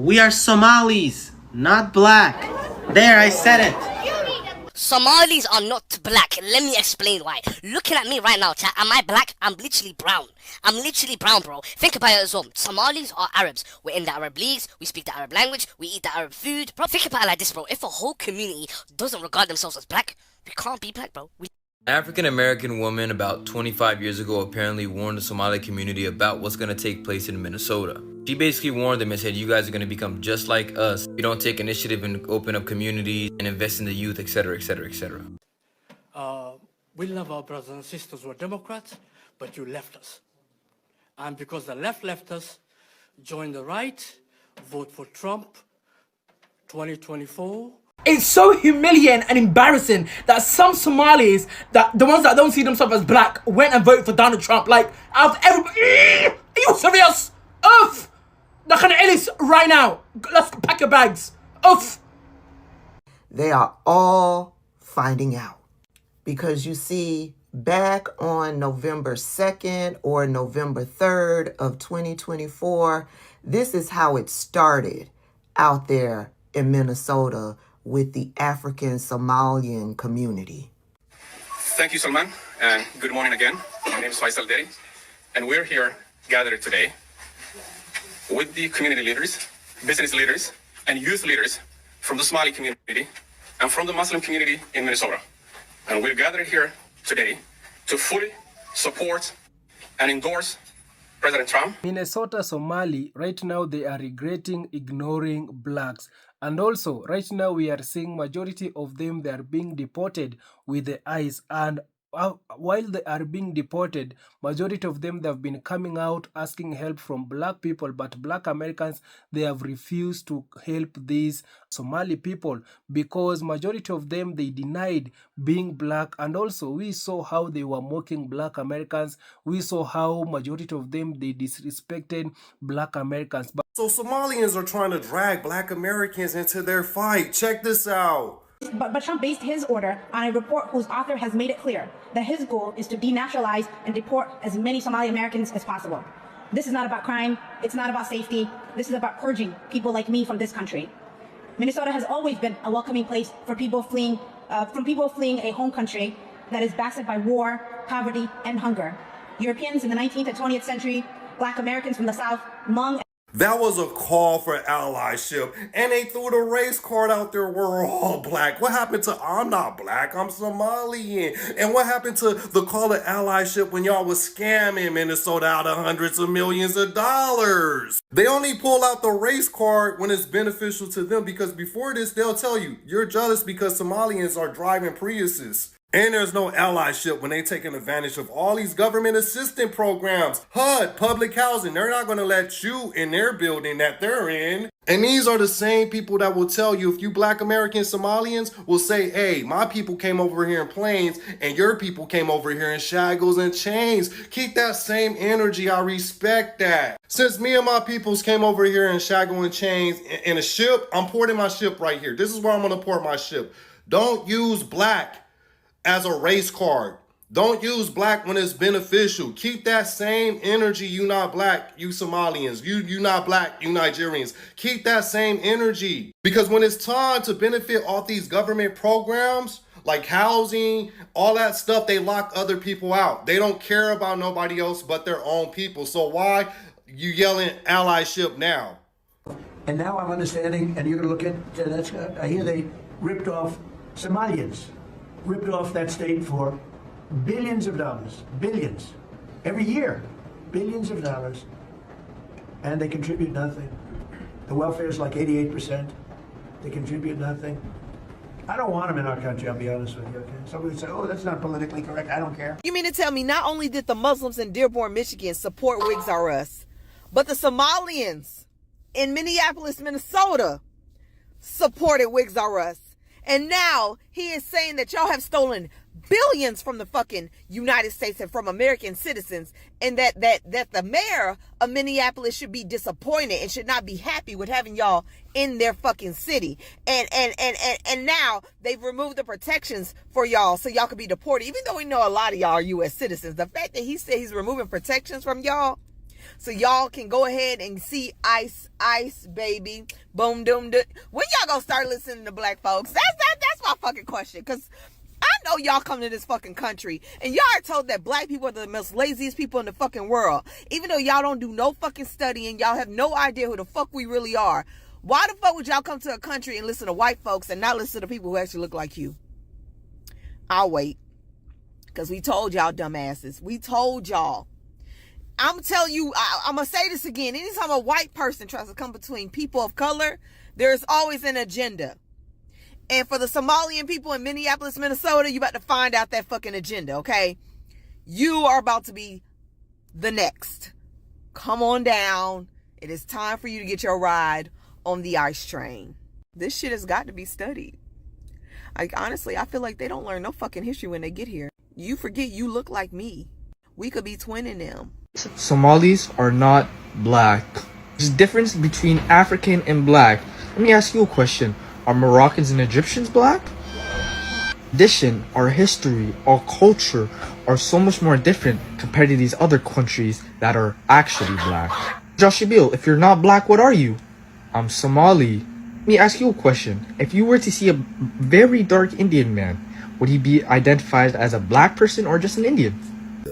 We are Somalis, not black. There, I said it. Somalis are not black. Let me explain why. Looking at me right now, chat. Am I black? I'm literally brown. I'm literally brown, bro. Think about it as well. Somalis are Arabs. We're in the Arab leagues. We speak the Arab language. We eat the Arab food. Bro, think about it like this, bro. If a whole community doesn't regard themselves as black, we can't be black, bro. African American woman about 25 years ago apparently warned the Somali community about what's going to take place in Minnesota. She basically warned them and said, you guys are going to become just like us. You don't take initiative and open up communities and invest in the youth, etc., etc., etc. We love our brothers and sisters who are Democrats, but you left us. And because the left left us, join the right, vote for Trump 2024. It's so humiliating and embarrassing that some Somalis, that the ones that don't see themselves as black, went and voted for Donald Trump. Like, out of everybody, are you serious? Oof! Right now. Let's pack your bags. Oof! They are all finding out. Because you see, back on November 2nd or November 3rd of 2024, this is how it started out there in Minnesota with the African Somalian community. Thank you, Salman, and good morning again. My name is Faisal Deri, and we're here gathered today with the community leaders, business leaders, and youth leaders from the Somali community and from the Muslim community in Minnesota. And we're gathered here today to fully support and endorse President Trump. Minnesota Somali, right now they are regretting ignoring blacks. And also, right now we are seeing majority of them, they are being deported with the ICE. And while they are being deported, majority of them, they have been coming out asking help from black people. But black Americans, they have refused to help these Somali people because majority of them, they denied being black. And also, we saw how they were mocking black Americans. We saw how majority of them, they disrespected black Americans. So Somalians are trying to drag black Americans into their fight. Check this out. But Trump based his order on a report whose author has made it clear that his goal is to denationalize and deport as many Somali Americans as possible. This is not about crime. It's not about safety. This is about purging people like me from this country. Minnesota has always been a welcoming place for people fleeing a home country that is battered by war, poverty, and hunger. Europeans in the 19th and 20th century, black Americans from the South, Hmong. That was a call for allyship, and they threw the race card out there. We're all black. What happened to I'm not black, I'm Somalian? And what happened to the call to allyship when y'all was scamming Minnesota out of hundreds of millions of dollars? They only pull out the race card when it's beneficial to them, because before this, they'll tell you, you're jealous because Somalians are driving Priuses. And there's no allyship when they taking advantage of all these government assistance programs. HUD, public housing, they're not going to let you in their building that they're in. And these are the same people that will tell you, if you black American Somalians will say, hey, my people came over here in planes and your people came over here in shackles and chains. Keep that same energy. I respect that. Since me and my peoples came over here in shackles and chains in a ship, I'm porting my ship right here. This is where I'm going to port my ship. Don't use black as a race card. Don't use black when it's beneficial. Keep that same energy. You not black, you Somalians. You not black, you Nigerians. Keep that same energy. Because when it's time to benefit off these government programs, like housing, all that stuff, they lock other people out. They don't care about nobody else but their own people. So why you yelling allyship now? And now I'm understanding, and you're going to look at, I hear they ripped off Somalians. Ripped off that state for billions of dollars, billions, every year, billions of dollars, and they contribute nothing. The welfare is like 88%. They contribute nothing. I don't want them in our country, I'll be honest with you. Okay? Somebody would say, oh, that's not politically correct. I don't care. You mean to tell me not only did the Muslims in Dearborn, Michigan support Wigs R Us, but the Somalians in Minneapolis, Minnesota supported Wigs R Us? And now he is saying that y'all have stolen billions from the fucking United States and from American citizens, and that the mayor of Minneapolis should be disappointed and should not be happy with having y'all in their fucking city. And now they've removed the protections for y'all so y'all could be deported, even though we know a lot of y'all are U.S. citizens. The fact that he said he's removing protections from y'all, So y'all can go ahead and see Ice, baby. Boom, doom, doom. When y'all gonna start listening to black folks? That's my fucking question. Because I know y'all come to this fucking country and y'all are told that black people are the most laziest people in the fucking world. Even though y'all don't do no fucking studying, y'all have no idea who the fuck we really are. Why the fuck would y'all come to a country and listen to white folks and not listen to people who actually look like you? I'll wait. Because we told y'all, dumbasses. We told y'all. I'm telling you, I'm going to say this again. Anytime a white person tries to come between people of color, there's always an agenda. And for the Somalian people in Minneapolis, Minnesota, you about to find out that fucking agenda, okay? You are about to be the next. Come on down. It is time for you to get your ride on the ICE train. This shit has got to be studied. Like, honestly, I feel like they don't learn no fucking history when they get here. You forget you look like me. We could be twinning them. Somalis are not black. There's a difference between African and black. Let me ask you a question. Are Moroccans and Egyptians black? Tradition, our history, our culture are so much more different compared to these other countries that are actually black. Josh Bill, if you're not black, what are you? I'm Somali. Let me ask you a question. If you were to see a very dark Indian man, would he be identified as a black person or just an Indian?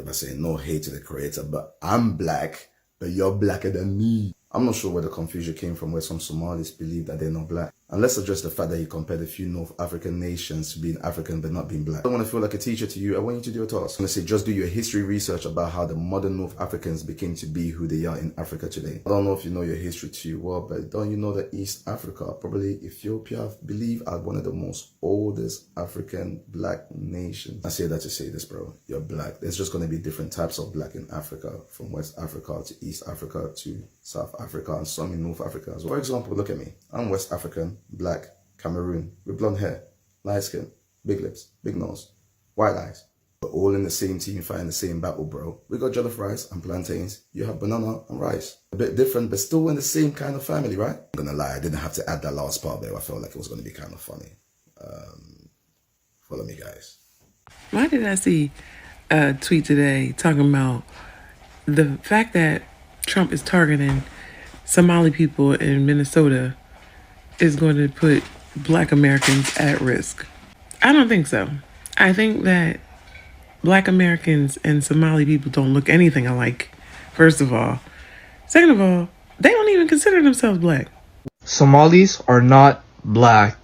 I say no hate to the creator, but I'm black, but you're blacker than me. I'm not sure where the confusion came from, where some Somalis believe that they're not black. And let's address the fact that you compared a few North African nations to being African but not being black. I don't want to feel like a teacher to you. I want you to do a task. I'm going to say just do your history research about how the modern North Africans became to be who they are in Africa today. I don't know if you know your history too well, but don't you know that East Africa, probably Ethiopia, I believe are one of the most oldest African black nations. I say that to say this, bro. You're black. There's just going to be different types of black in Africa, from West Africa to East Africa to South Africa and some in North Africa as well. For example, look at me. I'm West African, black, Cameroon, with blonde hair, light skin, big lips, big nose, white eyes. We're all in the same team fighting the same battle, bro. We got jollof rice and plantains. You have banana and rice. A bit different, but still in the same kind of family, right? I'm gonna lie, I didn't have to add that last part there. I felt like it was gonna be kind of funny. Follow me, guys. Why did I see a tweet today talking about the fact that Trump is targeting Somali people in Minnesota is going to put black Americans at risk? I don't think so. I think that black Americans and Somali people don't look anything alike, first of all. Second of all, they don't even consider themselves black. Somalis are not black.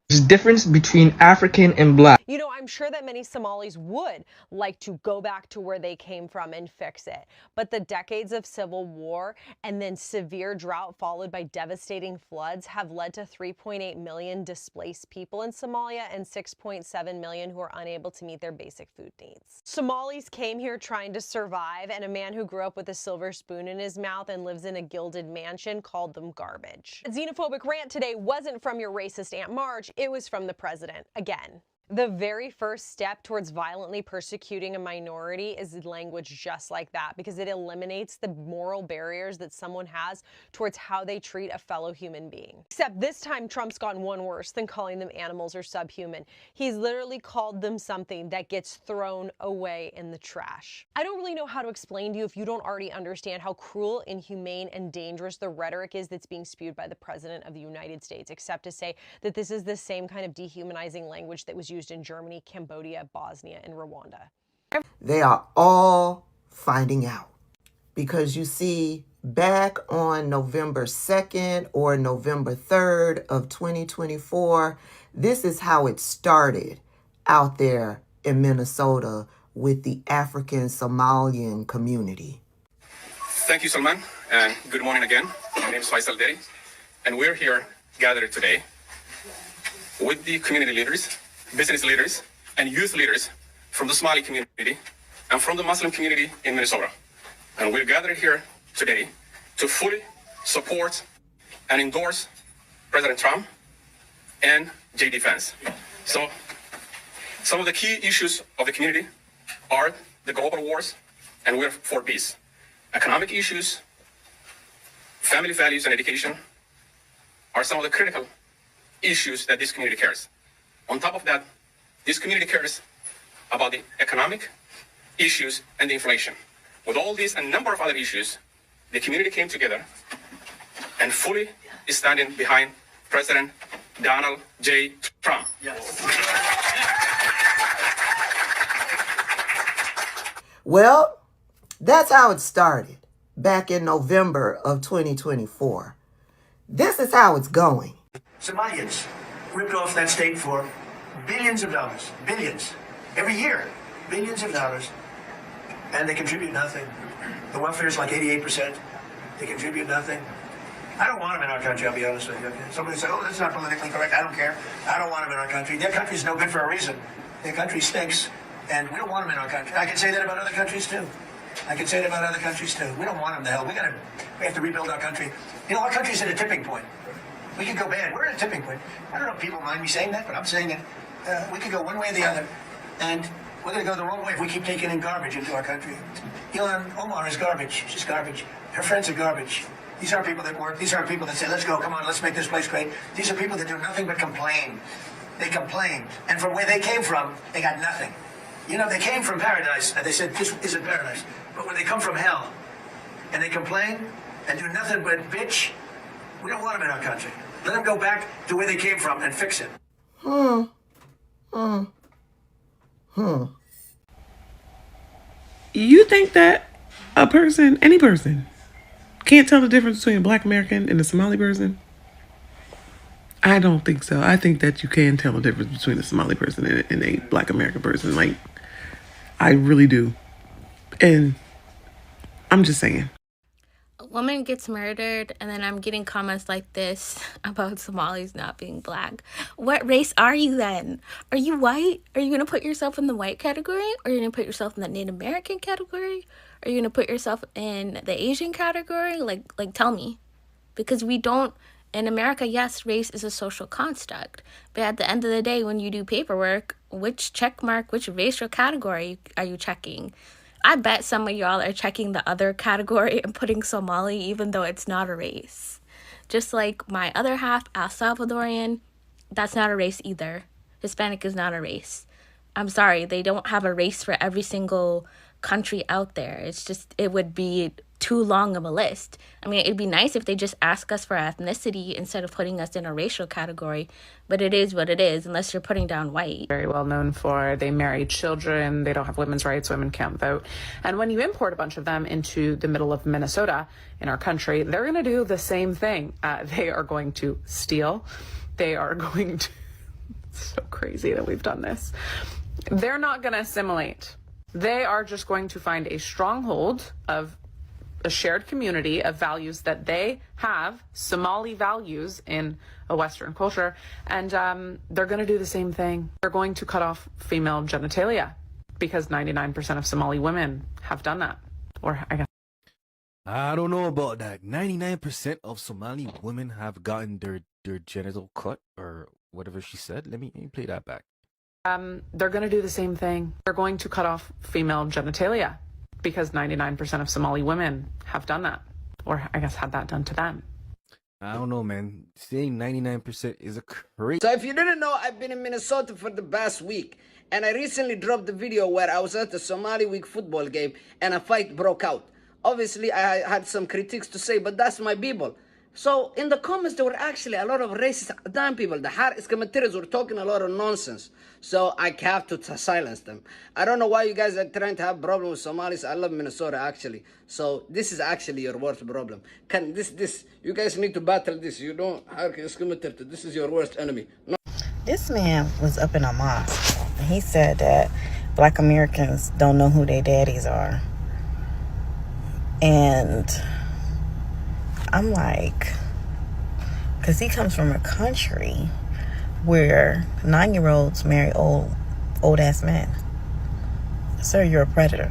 There's a difference between African and black. You know, I'm sure that many Somalis would like to go back to where they came from and fix it. But the decades of civil war and then severe drought followed by devastating floods have led to 3.8 million displaced people in Somalia and 6.7 million who are unable to meet their basic food needs. Somalis came here trying to survive, and a man who grew up with a silver spoon in his mouth and lives in a gilded mansion called them garbage. A xenophobic rant today wasn't from your racist Aunt Marge. It was from the president, again. The very first step towards violently persecuting a minority is language just like that, because it eliminates the moral barriers that someone has towards how they treat a fellow human being. Except this time Trump's gotten one worse than calling them animals or subhuman. He's literally called them something that gets thrown away in the trash. I don't really know how to explain to you if you don't already understand how cruel, inhumane, and dangerous the rhetoric is that's being spewed by the President of the United States, except to say that this is the same kind of dehumanizing language that was used in Germany, Cambodia, Bosnia, and Rwanda. They are all finding out. Because you see, back on November 2nd or November 3rd of 2024, this is how it started out there in Minnesota with the African Somalian community. Thank you, Salman, and good morning again. My name is Faisal Deri, and we're here gathered today with the community leaders, business leaders, and youth leaders from the Somali community and from the Muslim community in Minnesota. And we're gathered here today to fully support and endorse President Trump and JD Vance. So some of the key issues of the community are the global wars, and we're for peace. Economic issues, family values, and education are some of the critical issues that this community cares. On top of that, this community cares about the economic issues and the inflation. With all these and a number of other issues, the community came together and fully standing behind President Donald J. Trump. Well, that's how it started back in November of 2024. This is how it's going. Somalians ripped off that state for billions of dollars. Billions. Every year. Billions of dollars. And they contribute nothing. The welfare is like 88%. They contribute nothing. I don't want them in our country, I'll be honest with you. Somebody say, oh, that's not politically correct. I don't care. I don't want them in our country. Their country's no good for a reason. Their country stinks, and we don't want them in our country. I can say that about other countries, too. We don't want them to hell. We have to rebuild our country. You know, our country's at a tipping point. We could go bad. We're at a tipping point. I don't know if people mind me saying that, but I'm saying it. We could go one way or the other, and we're going to go the wrong way if we keep taking in garbage into our country. Ilhan Omar is garbage. She's garbage. Her friends are garbage. These aren't people that work. These aren't people that say, let's go, come on, let's make this place great. These are people that do nothing but complain. They complain. And from where they came from, they got nothing. You know, they came from paradise, and they said, this isn't paradise. But when they come from hell, and they complain, and do nothing but bitch, we don't want them in our country. Let them go back to where they came from and fix it. You think that a person, any person, can't tell the difference between a black American and a Somali person? I don't think so. I think that you can tell the difference between a Somali person and a black American person. Like, I really do. And I'm just saying. A woman gets murdered, and then I'm getting comments like this about Somalis not being black. What race are you then? Are you white? Are you going to put yourself in the white category? Or are you going to put yourself in the Native American category? Are you going to put yourself in the Asian category? Like, tell me. Because we don't, in America, yes, race is a social construct. But at the end of the day, when you do paperwork, which check mark, which racial category are you checking? I bet some of y'all are checking the other category and putting Somali even though it's not a race. Just like my other half, El Salvadorian, that's not a race either. Hispanic is not a race. I'm sorry, they don't have a race for every single country out there. It's just, it would be too long of a list. I mean, it'd be nice if they just ask us for ethnicity instead of putting us in a racial category, but it is what it is unless you're putting down white. Very well known for they marry children, they don't have women's rights, women can't vote. And when you import a bunch of them into the middle of Minnesota in our country, they're going to do the same thing. They are going to steal. They are going to, it's so crazy that we've done this. They're not going to assimilate. They are just going to find a stronghold of a shared community of values that they have, Somali values in a Western culture, and they're going to do the same thing. They're going to cut off female genitalia because 99% of Somali women have done that. Or I guess. I don't know about that. 99% of Somali women have gotten their genital cut or whatever she said. Let me play that back. They're going to do the same thing. They're going to cut off female genitalia because 99% of Somali women have done that, or I guess had that done to them. I don't know, man. Saying 99% is a crazy. So if you didn't know, I've been in Minnesota for the past week, and I recently dropped the video where I was at the Somali Week football game and a fight broke out. Obviously, I had some critiques to say, but that's my people. So in the comments, there were actually a lot of racist damn people. The hard commentators were talking a lot of nonsense. So I have to silence them. I don't know why you guys are trying to have problems with Somalis. I love Minnesota, actually. So this is actually your worst problem. You guys need to battle this. You don't have commentator. This is your worst enemy. No. This man was up in a mosque, and he said that Black Americans don't know who their daddies are. And I'm like, because he comes from a country where 9-year-olds marry old-ass men. Sir, you're a predator.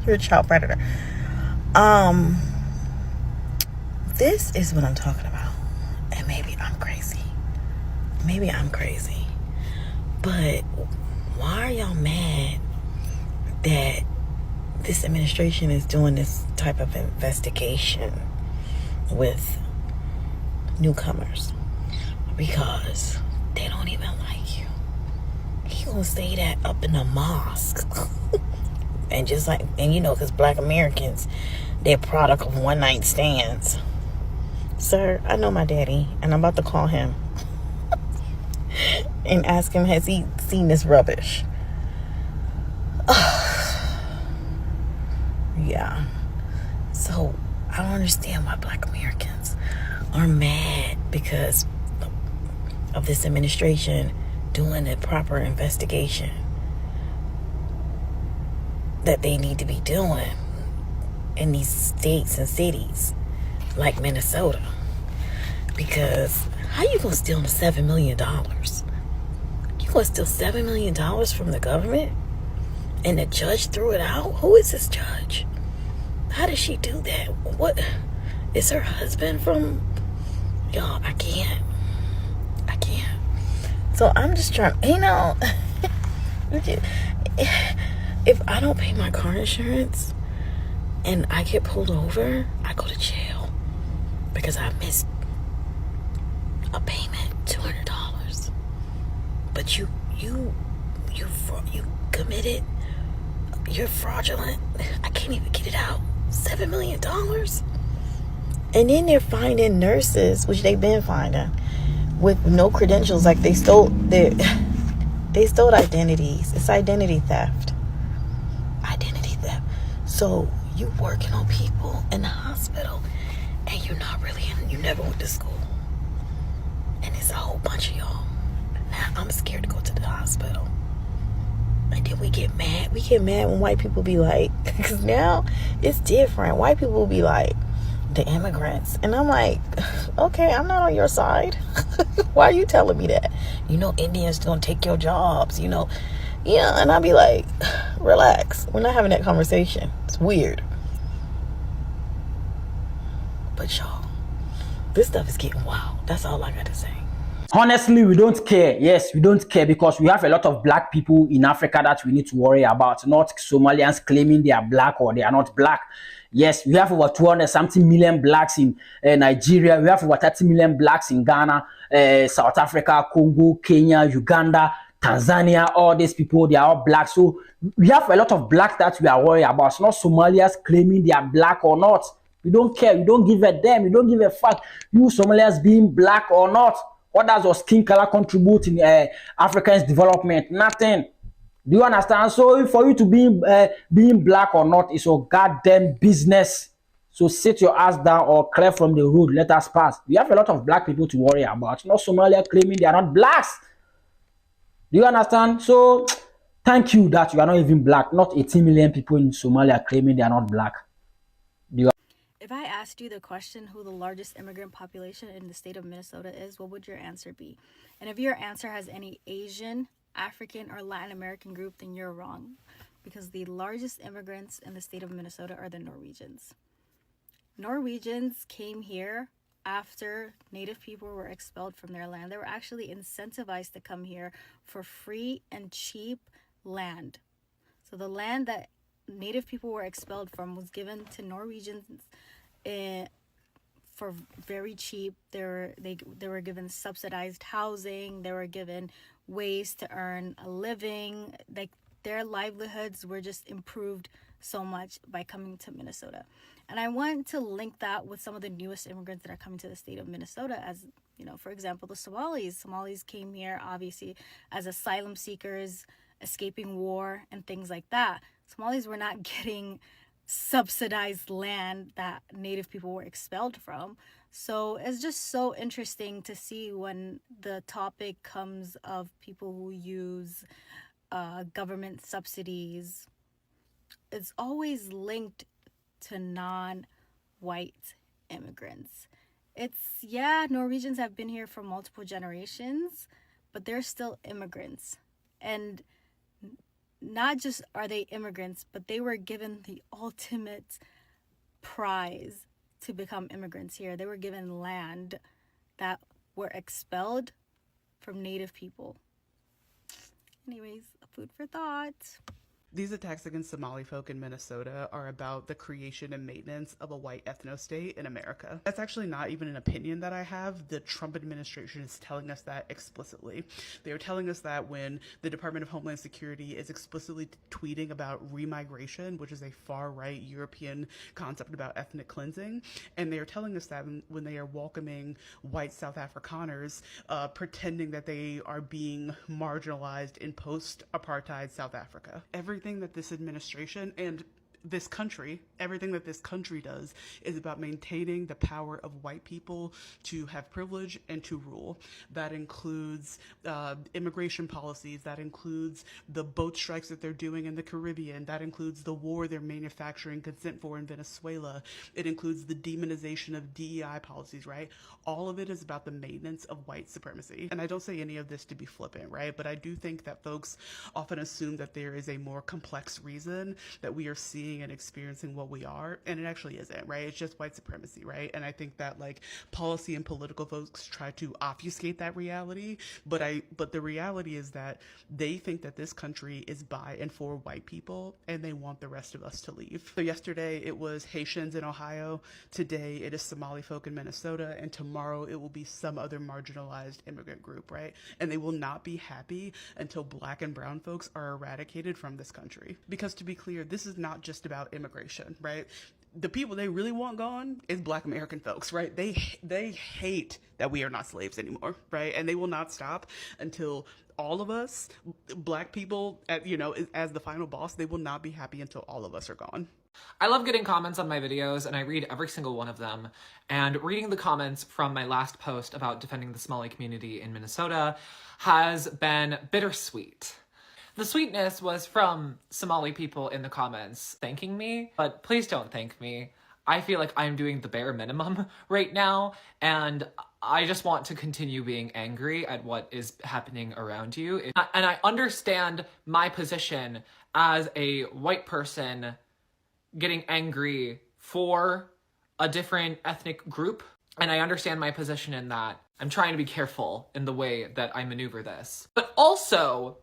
You're a child predator. This is what I'm talking about. And maybe I'm crazy. But why are y'all mad that this administration is doing this type of investigation with newcomers? Because they don't even like you. He gonna say that up in the mosque. And just like, and you know, because Black Americans, They're product of one night stands. Sir, I know my daddy, and I'm about to call him and ask him, has he seen this rubbish? Yeah. So I don't understand why Black Americans are mad because of this administration doing the proper investigation that they need to be doing in these states and cities like Minnesota. Because how you gonna steal $7 million? You gonna steal $7 million from the government? And the judge threw it out? Who is this judge? How did she do that? What is her husband from? Y'all, I can't. So I'm just trying, if I don't pay my car insurance and I get pulled over, I go to jail because I missed a payment, $200. But you committed, you're fraudulent. I can't even get it out. $7 million. And then they're finding nurses, which they've been finding, with no credentials. Like they stole identities. It's identity theft. So you working on people in the hospital and you're not really you never went to school. And it's a whole bunch of y'all. Now I'm scared to go to the hospital. And then we get mad. We get mad when white people be like, because now it's different. White people will be like, the immigrants. And I'm like, okay, I'm not on your side. Why are you telling me that? Indians don't take your jobs, Yeah, and I'll be like, relax. We're not having that conversation. It's weird. But y'all, this stuff is getting wild. That's all I got to say. Honestly, we don't care. Yes, we don't care because we have a lot of black people in Africa that we need to worry about, not Somalians claiming they are black or they are not black. Yes, we have over 200 something million blacks in Nigeria. We have over 30 million blacks in Ghana, South Africa, Congo, Kenya, Uganda, Tanzania. All these people, they are all black. So we have a lot of blacks that we are worried about. It's not Somalians claiming they are black or not. We don't care. We don't give a damn. We don't give a fuck. You Somalians being black or not. What does your skin color contribute in Africans' development? Nothing. Do you understand? So for you to be being black or not is your goddamn business. So sit your ass down or clear from the road. Let us pass. We have a lot of black people to worry about. Not Somalia claiming they are not blacks. Do you understand? So thank you that you are not even black. Not 18 million people in Somalia claiming they are not black. If I asked you the question who the largest immigrant population in the state of Minnesota is, what would your answer be? And if your answer has any Asian, African, or Latin American group, then you're wrong. Because the largest immigrants in the state of Minnesota are the Norwegians. Norwegians came here after Native people were expelled from their land. They were actually incentivized to come here for free and cheap land. So the land that Native people were expelled from was given to Norwegians for very cheap. They were given subsidized housing. They were given ways to earn a living. Like their livelihoods were just improved so much by coming to Minnesota. And I want to link that with some of the newest immigrants that are coming to the state of Minnesota. As for example, the Somalis. Somalis came here obviously as asylum seekers, escaping war and things like that. Somalis were not getting subsidized land that Native people were expelled from. So it's just so interesting to see when the topic comes of people who use government subsidies. It's always linked to non-white immigrants. Norwegians have been here for multiple generations, but they're still immigrants. And not just are they immigrants, but they were given the ultimate prize to become immigrants here. They were given land that were expelled from Native people. Anyways, food for thought. These attacks against Somali folk in Minnesota are about the creation and maintenance of a white ethno-state in America. That's actually not even an opinion that I have. The Trump administration is telling us that explicitly. They are telling us that when the Department of Homeland Security is explicitly tweeting about remigration, which is a far-right European concept about ethnic cleansing, and they are telling us that when they are welcoming white South Afrikaners, pretending that they are being marginalized in post-apartheid South Africa. Everything that this administration and this country, everything that this country does is about maintaining the power of white people to have privilege and to rule. That includes immigration policies, that includes the boat strikes that they're doing in the Caribbean, that includes the war they're manufacturing consent for in Venezuela, it includes the demonization of DEI policies, right? All of it is about the maintenance of white supremacy. And I don't say any of this to be flippant, right? But I do think that folks often assume that there is a more complex reason that we are seeing and experiencing what we are, and it actually isn't, right? It's just white supremacy, right? And I think that like policy and political folks try to obfuscate that reality, but the reality is that they think that this country is by and for white people, and they want the rest of us to leave. So yesterday it was Haitians in Ohio, today it is Somali folk in Minnesota, and tomorrow it will be some other marginalized immigrant group, right? And they will not be happy until Black and brown folks are eradicated from this country. Because to be clear, this is not just about immigration, right? The people they really want gone is Black American folks, right? They hate that we are not slaves anymore, right? And they will not stop until all of us, Black people, as the final boss, they will not be happy until all of us are gone. I love getting comments on my videos, and I read every single one of them. And reading the comments from my last post about defending the Somali community in Minnesota has been bittersweet. The sweetness was from Somali people in the comments thanking me, but please don't thank me. I feel like I'm doing the bare minimum right now, and I just want to continue being angry at what is happening around you. And I understand my position as a white person getting angry for a different ethnic group, and I understand my position in that. I'm trying to be careful in the way that I maneuver this. But also,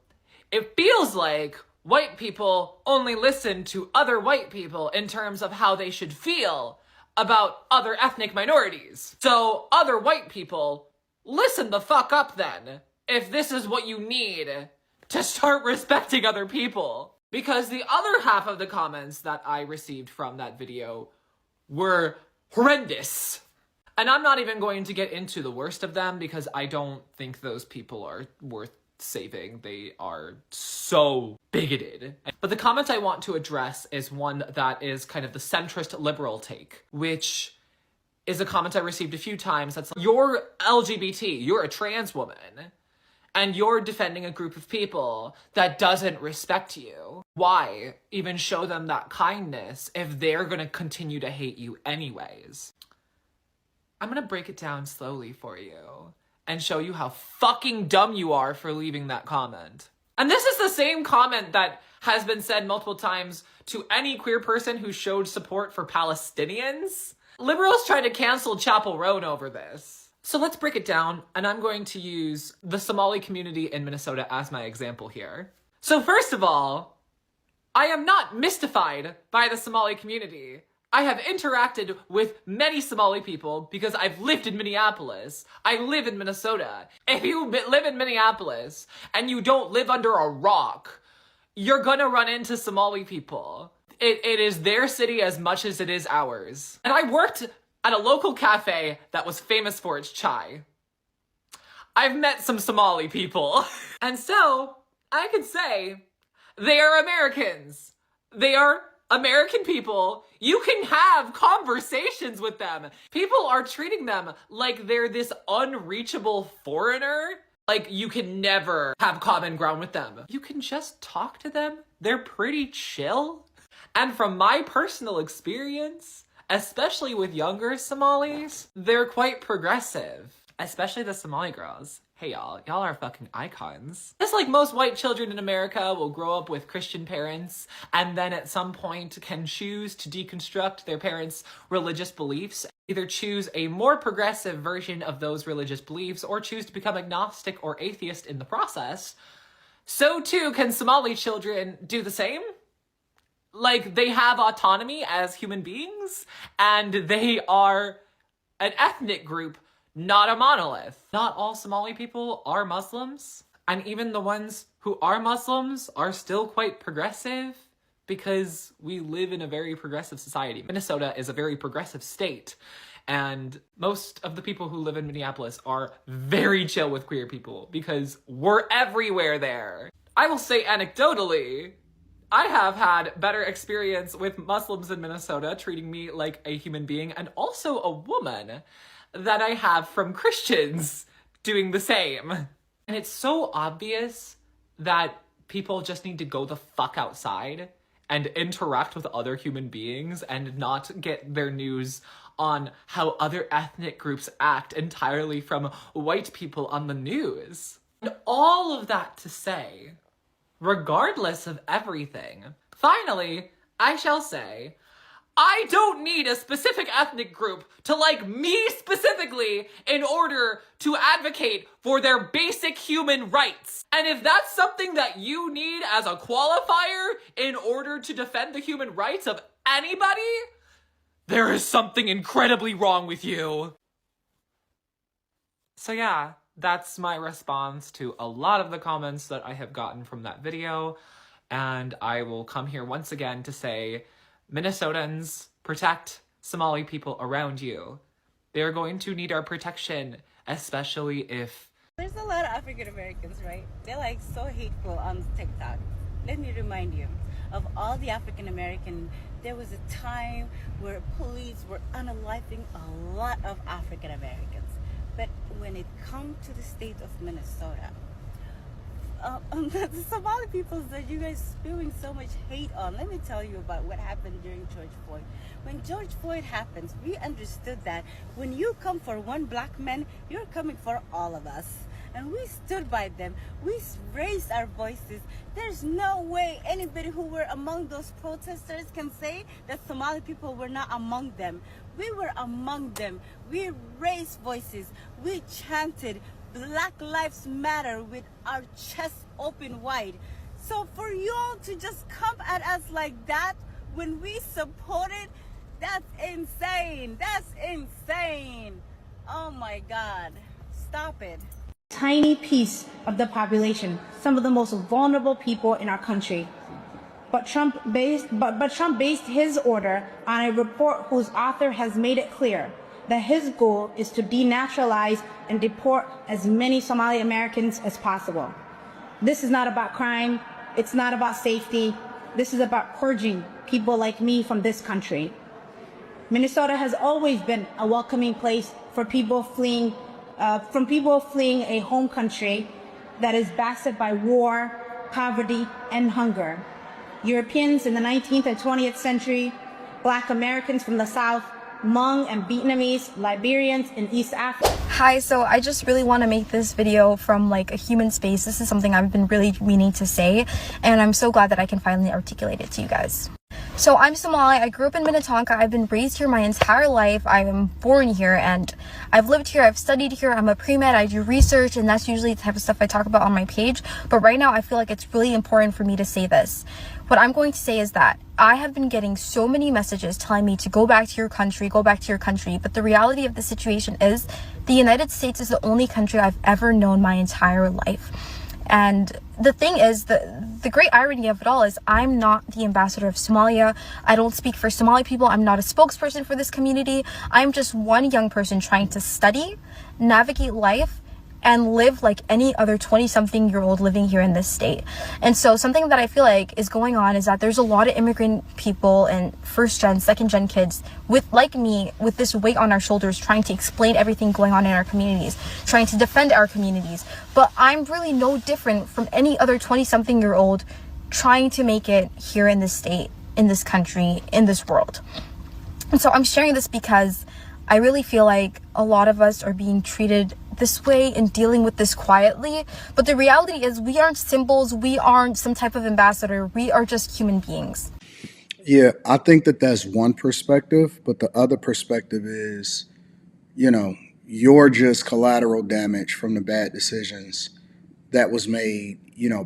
it feels like white people only listen to other white people in terms of how they should feel about other ethnic minorities. So other white people, listen the fuck up then, if this is what you need to start respecting other people. Because the other half of the comments that I received from that video were horrendous. And I'm not even going to get into the worst of them because I don't think those people are worth saving. They are so bigoted. But the comment I want to address is one that is kind of the centrist liberal take, which is a comment I received a few times that's like, you're LGBT, you're a trans woman, and you're defending a group of people that doesn't respect you. Why even show them that kindness if they're gonna continue to hate you anyways? I'm gonna break it down slowly for you and show you how fucking dumb you are for leaving that comment. And this is the same comment that has been said multiple times to any queer person who showed support for Palestinians. Liberals try to cancel Chapel Roan over this. So let's break it down, and I'm going to use the Somali community in Minnesota as my example here. So first of all, I am not mystified by the Somali community. I have interacted with many Somali people because I've lived in Minneapolis. I live in Minnesota. If you live in Minneapolis and you don't live under a rock, you're gonna run into Somali people. It is their city as much as it is ours. And I worked at a local cafe that was famous for its chai. I've met some Somali people. And so, I could say, they are Americans. They are American people. You can have conversations with them. People are treating them like they're this unreachable foreigner. Like you can never have common ground with them. You can just talk to them. They're pretty chill. And from my personal experience, especially with younger Somalis, they're quite progressive. Especially the Somali girls. Hey y'all are fucking icons. Just like most white children in America will grow up with Christian parents and then at some point can choose to deconstruct their parents' religious beliefs, either choose a more progressive version of those religious beliefs or choose to become agnostic or atheist in the process. So too can Somali children do the same. Like, they have autonomy as human beings, and they are an ethnic group, not a monolith. Not all Somali people are Muslims, and even the ones who are Muslims are still quite progressive because we live in a very progressive society. Minnesota is a very progressive state, and most of the people who live in Minneapolis are very chill with queer people because we're everywhere there. I will say anecdotally, I have had better experience with Muslims in Minnesota treating me like a human being and also a woman than I have from Christians doing the same. And it's so obvious that people just need to go the fuck outside and interact with other human beings and not get their news on how other ethnic groups act entirely from white people on the news. And all of that to say, regardless of everything, finally, I shall say, I don't need a specific ethnic group to like me specifically in order to advocate for their basic human rights. And if that's something that you need as a qualifier in order to defend the human rights of anybody, there is something incredibly wrong with you. So yeah, that's my response to a lot of the comments that I have gotten from that video. And I will come here once again to say, Minnesotans, protect Somali people around you. They're going to need our protection, especially if... There's a lot of African Americans, right? They're like so hateful on TikTok. Let me remind you of all the African American. There was a time where police were unaliving a lot of African Americans. But when it comes to the state of Minnesota, the Somali people that you guys spewing so much hate on, let me tell you about what happened during George Floyd. When George Floyd happens, we understood that when you come for one black man, you're coming for all of us. And we stood by them. We raised our voices. There's no way anybody who were among those protesters can say that Somali people were not among them. We were among them. We raised voices. We chanted Black Lives Matter with our chest open wide. So for y'all to just come at us like that when we support it, that's insane. That's insane. Oh my God. Stop it. Tiny piece of the population, some of the most vulnerable people in our country. But Trump based his order on a report whose author has made it clear that his goal is to denaturalize and deport as many Somali Americans as possible. This is not about crime. It's not about safety. This is about purging people like me from this country. Minnesota has always been a welcoming place for people fleeing a home country that is blasted by war, poverty, and hunger. Europeans in the 19th and 20th century, Black Americans from the South, Hmong and Vietnamese, Liberians in East Africa. Hi, so I just really want to make this video from like a human space. This is something I've been really meaning to say, and I'm so glad that I can finally articulate it to you guys. So I'm Somali. I grew up in Minnetonka. I've been raised here my entire life. I am born here and I've lived here. I've studied here. I'm a pre-med. I do research, and that's usually the type of stuff I talk about on my page. But right now I feel like it's really important for me to say this. What I'm going to say is that I have been getting so many messages telling me to go back to your country, go back to your country. But the reality of the situation is the United States is the only country I've ever known my entire life. And the thing is, the great irony of it all is I'm not the ambassador of Somalia. I don't speak for Somali people. I'm not a spokesperson for this community. I'm just one young person trying to study, navigate life, and live like any other 20-something-year-old living here in this state. And so something that I feel like is going on is that there's a lot of immigrant people and first-gen, second-gen kids like me with this weight on our shoulders trying to explain everything going on in our communities, trying to defend our communities. But I'm really no different from any other 20-something-year-old trying to make it here in this state, in this country, in this world. And so I'm sharing this because I really feel like a lot of us are being treated this way and dealing with this quietly. But the reality is we aren't symbols. We aren't some type of ambassador. We are just human beings. Yeah, I think that that's one perspective. But the other perspective is, you're just collateral damage from the bad decisions that was made,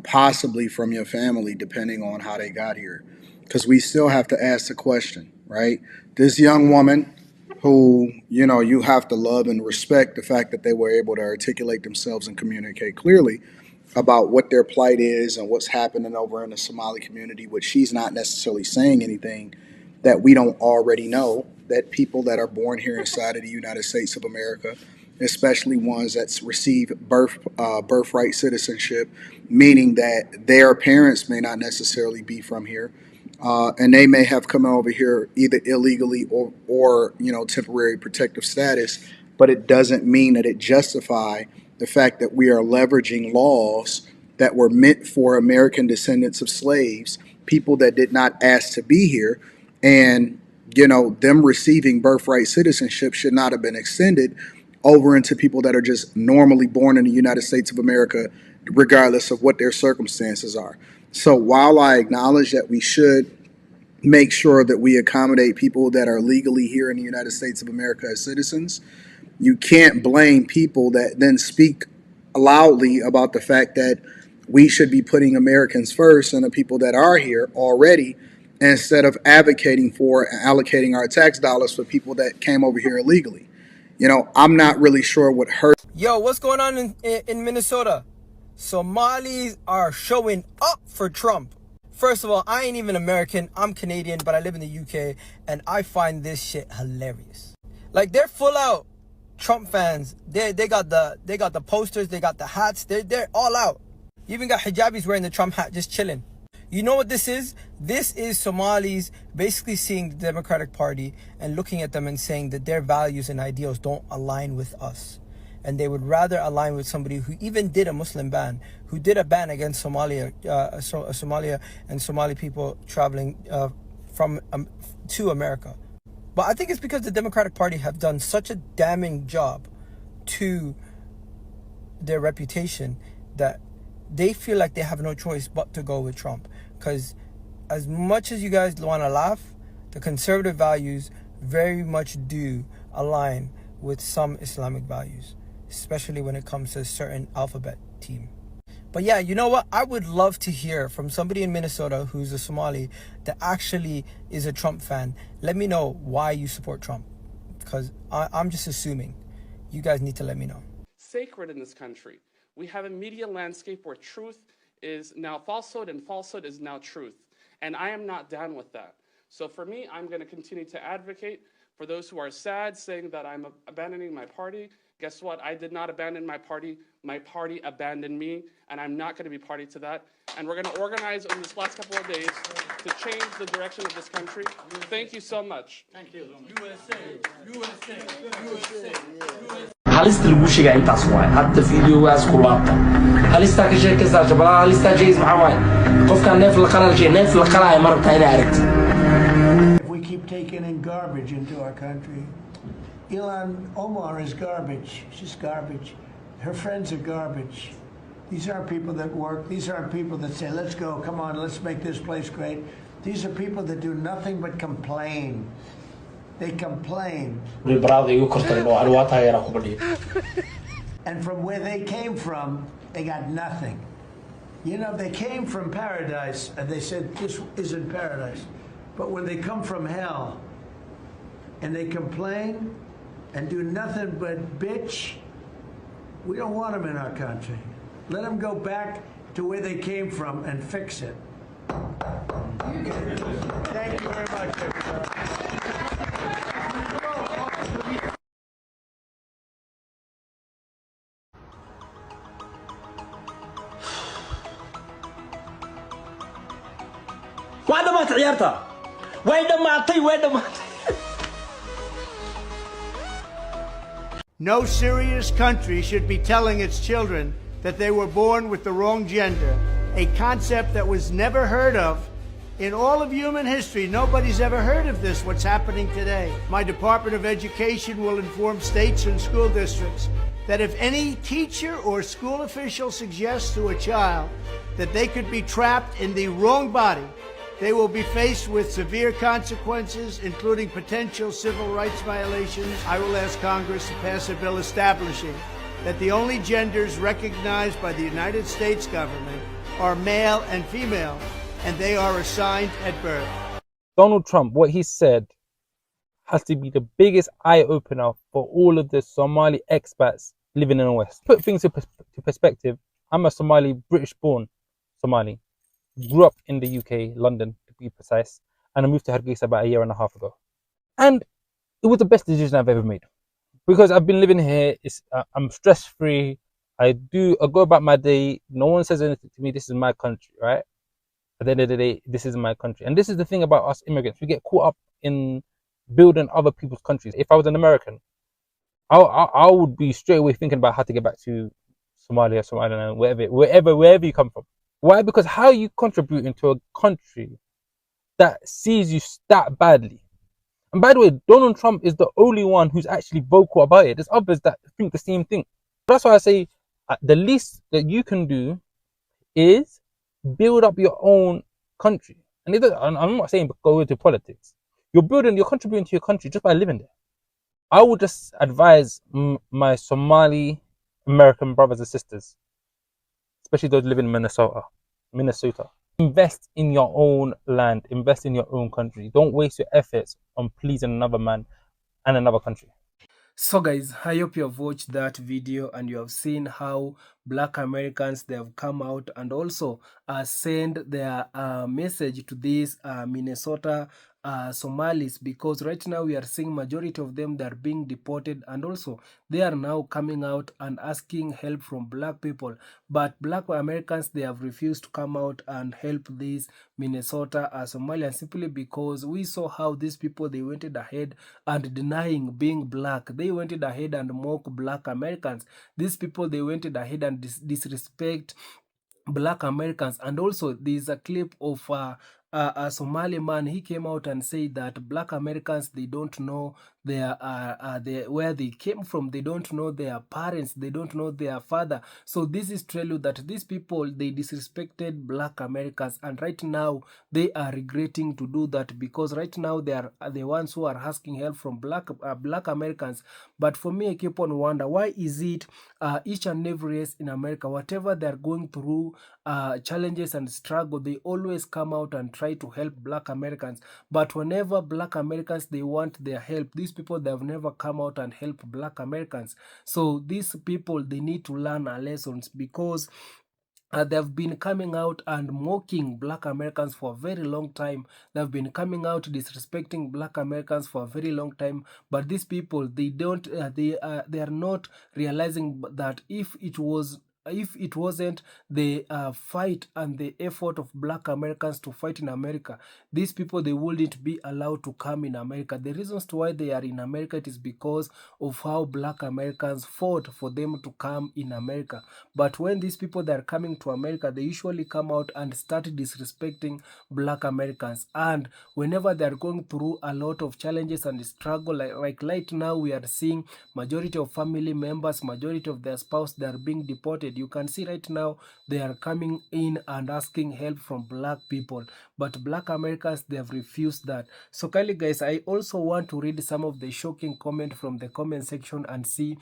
possibly from your family, depending on how they got here. because we still have to ask the question, right? This young woman who, you know, you have to love and respect the fact that they were able to articulate themselves and communicate clearly about what their plight is and what's happening over in the Somali community, which she's not necessarily saying anything that we don't already know, that people that are born here inside of the United States of America, especially ones that receive birthright citizenship, meaning that their parents may not necessarily be from here, and they may have come over here either illegally or you know, temporary protective status, but it doesn't mean that it justify the fact that we are leveraging laws that were meant for American descendants of slaves, people that did not ask to be here, and you know, them receiving birthright citizenship should not have been extended over into people that are just normally born in the United States of America, regardless of what their circumstances are. So while I acknowledge that we should make sure that we accommodate people that are legally here in the United States of America as citizens, you can't blame people that then speak loudly about the fact that we should be putting Americans first and the people that are here already, instead of advocating for and allocating our tax dollars for people that came over here illegally. You know, I'm not really sure what hurt. Yo, what's going on in Minnesota? Somalis are showing up for Trump. First of all, I ain't even American. I'm Canadian, but I live in the UK, and I find this shit hilarious. Like, they're full out Trump fans. They got the posters, they got the hats. They're all out. You even got hijabis wearing the Trump hat, just chilling. You know what this is? This is Somalis basically seeing the Democratic Party and looking at them and saying that their values and ideals don't align with us. And they would rather align with somebody who even did a Muslim ban, who did a ban against Somalia and Somali people traveling to America. But I think it's because the Democratic Party have done such a damning job to their reputation that they feel like they have no choice but to go with Trump. Because as much as you guys want to laugh, the conservative values very much do align with some Islamic values, especially when it comes to a certain alphabet team. But yeah, you know what? I would love to hear from somebody in Minnesota who's a Somali that actually is a Trump fan. Let me know why you support Trump, because I'm just assuming. You guys need to let me know. Sacred in this country. We have a media landscape where truth is now falsehood and falsehood is now truth. And I am not down with that. So for me, I'm going to continue to advocate for those who are sad, saying that I'm abandoning my party. Guess what? I did not abandon my party. My party abandoned me, and I'm not going to be party to that. And we're going to organize over this last couple of days to change the direction of this country. Thank you so much. Thank you. halista lagu sheegaa intaas waay hadda fiidiyogaas ku laabta halista ka sheekaysaa jabalaha halista jeys maxaa waay qofkaan neef la qalalshay neef la qalaya ma rabtaa inaa aragti. If we keep taking in garbage into our country, Ilhan Omar is garbage. She's garbage. Her friends are garbage. These aren't people that work. These aren't people that say, let's go, come on, let's make this place great. These are people that do nothing but complain. They complain. And from where they came from, they got nothing. You know, they came from paradise, and they said, this isn't paradise. But when they come from hell, and they complain, and do nothing but bitch, we don't want them in our country. Let them go back to where they came from and fix it. Thank you very much, everybody. Why the matter, Yarta? Why the matter? Why the matter? No serious country should be telling its children that they were born with the wrong gender, a concept that was never heard of in all of human history. Nobody's ever heard of this, what's happening today. My Department of Education will inform states and school districts that if any teacher or school official suggests to a child that they could be trapped in the wrong body, they will be faced with severe consequences, including potential civil rights violations. I will ask Congress to pass a bill establishing that the only genders recognized by the United States government are male and female, and they are assigned at birth. Donald Trump, what he said has to be the biggest eye-opener for all of the Somali expats living in the West. Put things to perspective, I'm a Somali, British-born Somali. Grew up in the UK, London to be precise, and I moved to Hargeisa about 1.5 years ago. And it was the best decision I've ever made. Because I've been living here, I'm stress-free, I go about my day, no one says anything to me, this is my country, right? At the end of the day, this is my country. And this is the thing about us immigrants, we get caught up in building other people's countries. If I was an American, I would be straight away thinking about how to get back to Somalia, Somaliland, wherever you come from. Why? Because how are you contributing to a country that sees you that badly? And by the way, Donald Trump is the only one who's actually vocal about it. There's others that think the same thing. That's why I say the least that you can do is build up your own country. And I'm not saying go into politics. You're contributing to your country just by living there. I would just advise my Somali American brothers and sisters, especially those living in Minnesota, invest in your own land, invest in your own country. Don't waste your efforts on pleasing another man and another country. So guys, I hope you have watched that video and you have seen how Black Americans, they have come out and also send their message to these Minnesota Somalis, because right now we are seeing majority of them, they are being deported, and also they are now coming out and asking help from Black people. But Black Americans, they have refused to come out and help these Minnesota Somalians, simply because we saw how these people, they went ahead and denying being Black. They went ahead and mock Black Americans. These people, they went ahead and disrespect Black Americans. And also there's a clip of a Somali man. He came out and said that Black Americans, they don't know their where they came from, they don't know their parents, they don't know their father. So this is tell you that these people, they disrespected Black Americans, and right now they are regretting to do that, because right now they are the ones who are asking help from Black Americans. But for me, I keep on wonder, why is it each and every race in America, whatever they're going through, challenges and struggle, they always come out and try to help Black Americans. But whenever Black Americans, they want their help, these people, they have never come out and help Black Americans. So these people, they need to learn our lessons, because they've been coming out and mocking Black Americans for a very long time. They've been coming out disrespecting Black Americans for a very long time. But these people, they don't, they are not realizing that if it wasn't the fight and the effort of Black Americans to fight in America, these people, they wouldn't be allowed to come in America. The reasons to why they are in America, it is because of how Black Americans fought for them to come in America. But when these people, they are coming to America, they usually come out and start disrespecting Black Americans. And whenever they are going through a lot of challenges and struggle, like right now, we are seeing majority of family members, majority of their spouse, they are being deported. You can see right now they are coming in and asking help from Black people, but Black Americans, they have refused that. So kindly guys, I also want to read some of the shocking comment from the comment section and see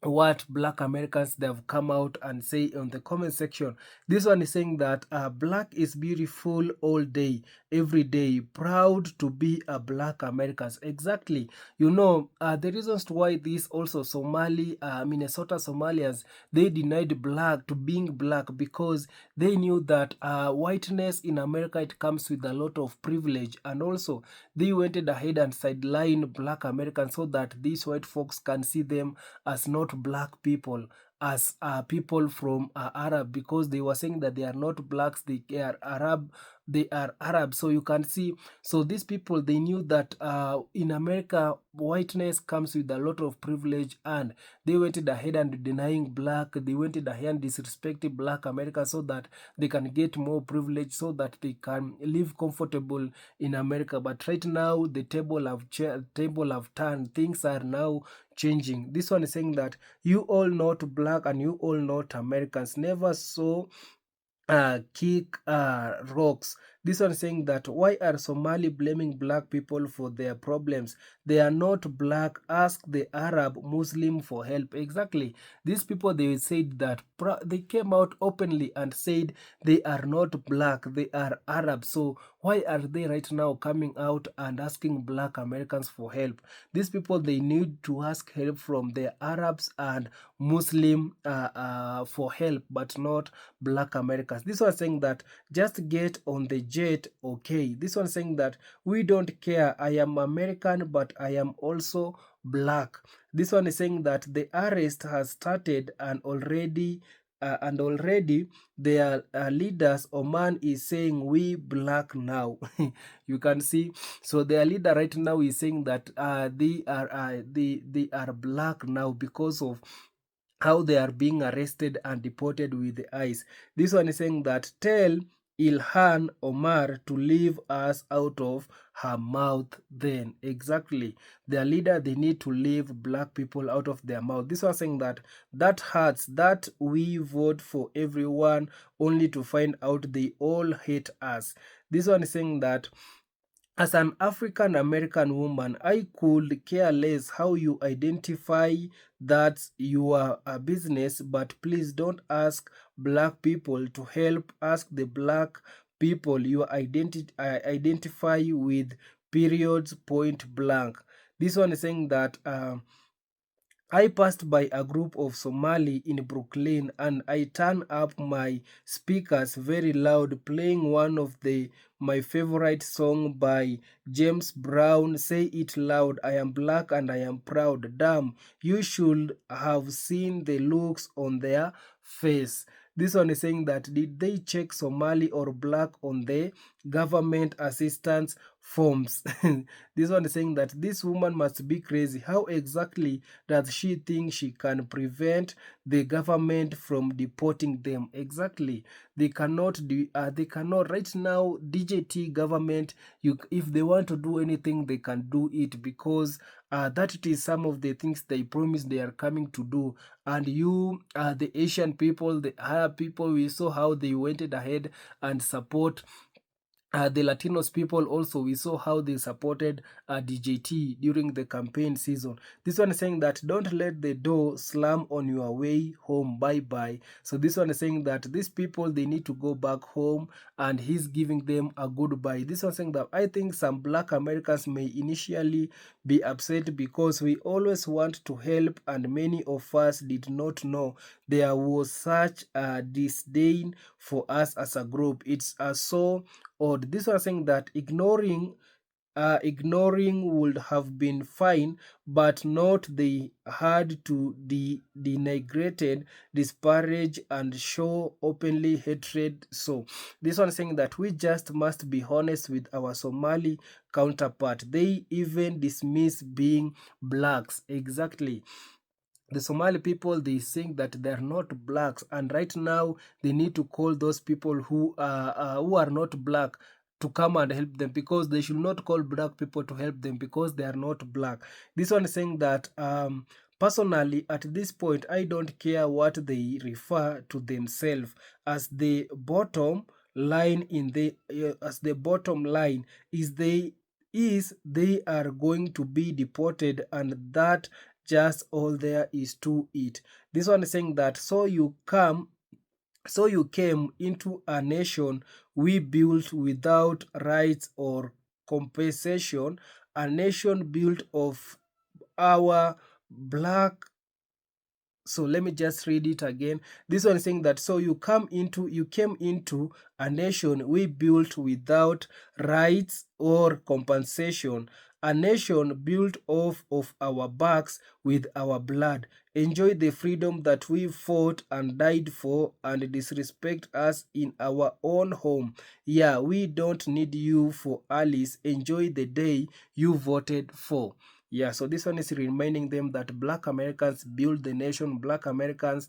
what Black Americans, they have come out and say on the comment section. This one is saying that Black is beautiful all day, every day, proud to be a Black Americans. Exactly. You know, the reasons to why this also Minnesota Somalians, they denied Black to being Black, because they knew that whiteness in America, it comes with a lot of privilege, and also they went ahead and sidelined Black Americans so that these white folks can see them as not Black people, as people from Arab, because they were saying that they are not Blacks, they are Arab, they are Arab. So you can see, so these people, they knew that in America, whiteness comes with a lot of privilege, and they went ahead and denying Black, they went ahead and disrespecting Black America so that they can get more privilege, so that they can live comfortable in America. But right now, the table have turned, things are now changing. This one is saying that you all not Black and you all not Americans, never saw kick rocks, This one is saying that why are Somali blaming black people for their problems? They are not black. Ask the Arab Muslim for help. Exactly. These people, they said that they came out openly and said they are not black, they are Arab. So why are they right now coming out and asking black Americans for help? These people, they need to ask help from the Arabs and Muslim for help, but not black Americans. This one saying that just get on the jet, okay. This one saying that we don't care, I am American but I am also black. This one is saying that the arrest has started and already their leaders, Oman, is saying we black now. You can see, so their leader right now is saying that they are black now because of how they are being arrested and deported with the ICE. This one is saying that tell Ilhan Omar to leave us out of her mouth then. Exactly. Their leader, they need to leave black people out of their mouth. This one saying that that hurts, that we vote for everyone only to find out they all hate us. This one is saying that as an African American woman, I could care less how you identify, that's your business, but please don't ask black people to help. Ask the black people you identify with, periods, point blank. This one is saying that I passed by a group of Somali in Brooklyn and I turned up my speakers very loud playing one of my favorite song by James Brown, Say It Loud, I am black and I am proud. Damn, you should have seen the looks on their face. This one is saying that did they check Somali or black on the government assistance forms? This one is saying that this woman must be crazy. How exactly does she think she can prevent the government from deporting them? Exactly. They cannot right now. DJT government, if they want to do anything, they can do it, because that it is some of the things they promised they are coming to do. And you, the Asian people, the Arab people, we saw how they went ahead and support the Latinos people. Also, we saw how they supported DJT during the campaign season. This one is saying that don't let the door slam on your way home. Bye bye. So this one is saying that these people, they need to go back home, and he's giving them a goodbye. This one is saying that I think some black Americans may initially be upset because we always want to help, and many of us did not know there was such a disdain for us as a group. It's so odd. This one saying that ignoring would have been fine, but not they had to denigrated, disparage, and show openly hatred. So this one saying that we just must be honest with our Somali counterpart. They even dismiss being blacks. Exactly. The Somali people, they think that they're not blacks, and right now they need to call those people who are not black to come and help them, because they should not call black people to help them because they are not black. This one is saying that personally, at this point, I don't care what they refer to themselves as. The bottom line is they are going to be deported, and that just all there is to it. This one is saying that so you came into a nation we built without rights or compensation, a nation built of our black. So let me just read it again. This one is saying that so you came into a nation we built without rights or compensation, a nation built off of our backs with our blood. Enjoy the freedom that we fought and died for, and disrespect us in our own home. Yeah, we don't need you for allies. Enjoy the day you voted for. Yeah, so this one is reminding them that black Americans built the nation. Black Americans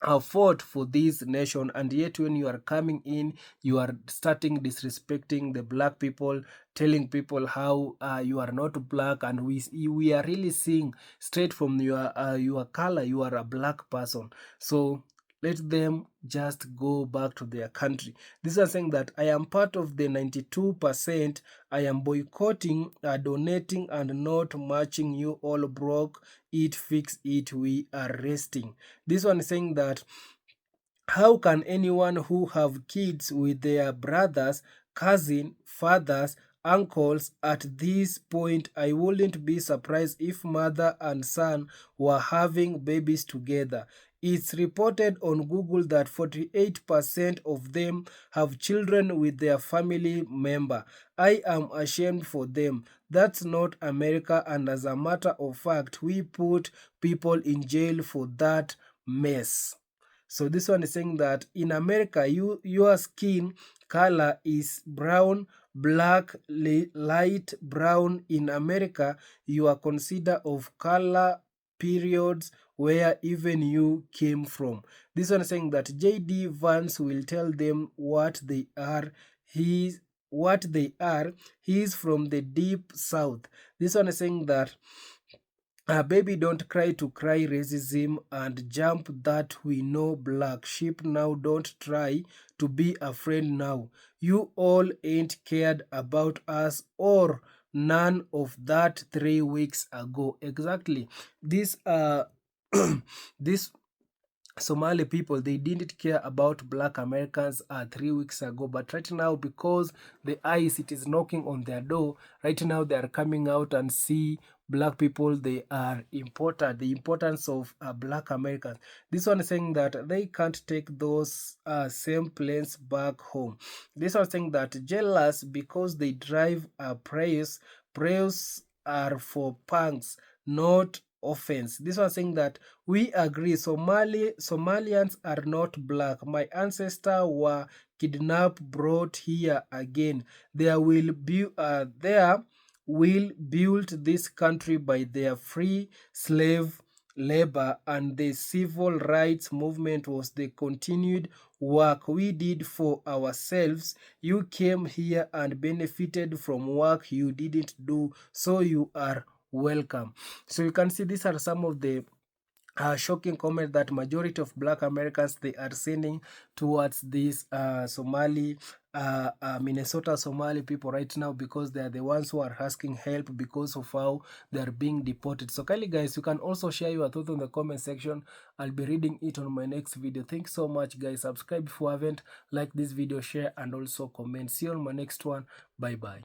have fought for this nation, and yet when you are coming in, you are starting disrespecting the black people, telling people how you are not black, and we are really seeing straight from your color, you are a black person. So Let them just go back to their country. This is saying that I am part of the 92%. I am boycotting, donating, and not matching. You all broke it, fix it, we are resting. This one is saying that how can anyone who have kids with their brothers, cousin, fathers, uncles at this point, I wouldn't be surprised if mother and son were having babies together. It's reported on Google that 48% of them have children with their family member. I am ashamed for them. That's not America, and as a matter of fact, we put people in jail for that mess. So this one is saying that in America, your skin color is brown, black, light brown. In America, you are considered of color periods where even you came from. This one is saying that JD Vance will tell them what they are. He is from the deep south. This one is saying that baby, don't cry to cry racism and jump that we know black sheep now. Don't try to be afraid now. You all ain't cared about us or none of that 3 weeks ago. Exactly. This this Somali people, they didn't care about black Americans 3 weeks ago, but right now, because the ICE, it is knocking on their door, right now they are coming out and see black people, they are important, the importance of black Americans. This one is saying that they can't take those same planes back home. This one is saying that jealous because they drive a Prius are for punks, not offense. This one saying that we agree Somalians are not black. My ancestors were kidnapped, brought here again. They will build this country by their free slave labor, and the civil rights movement was the continued work we did for ourselves. You came here and benefited from work you didn't do, so you are welcome. So you can see these are some of the shocking comment that majority of black Americans, they are sending towards these Minnesota Somali people right now, because they are the ones who are asking help because of how they are being deported. So kindly guys, you can also share your thoughts in the comment section. I'll be reading it on my next video. Thanks so much guys. Subscribe if you haven't, like this video, share, and also comment. See you on my next one. Bye bye.